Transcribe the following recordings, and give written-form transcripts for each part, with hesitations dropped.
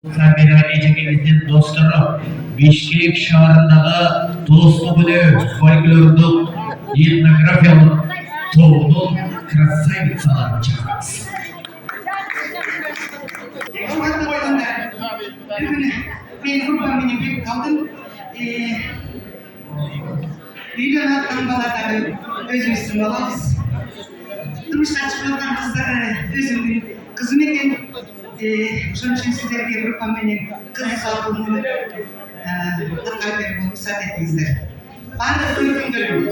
Kamera ejegimizin dostları Bишкек şaarындагы ДОСТУК ҮНҮ фольклордук этнографиялык тобунун красавицаларын чакырабыз. Урматтуу койгондар, бүгүн мен группам менен келип калдым. Үйдөн аттан баладагы өзүбүздүн балабыз. Турмушка чыгып аткан кыздар өзүмдүн кызым экен. Ошон үчүн сиздерге группам менен КЫЗ УЗАТУУну таркап берүүгө уруксат этиңиздер. Баардык көргөндөрүм.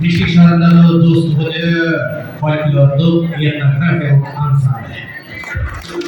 Bишкек шаарындагы ДОСТУК ҮНҮ фольклордук этнографиялык ансамбль.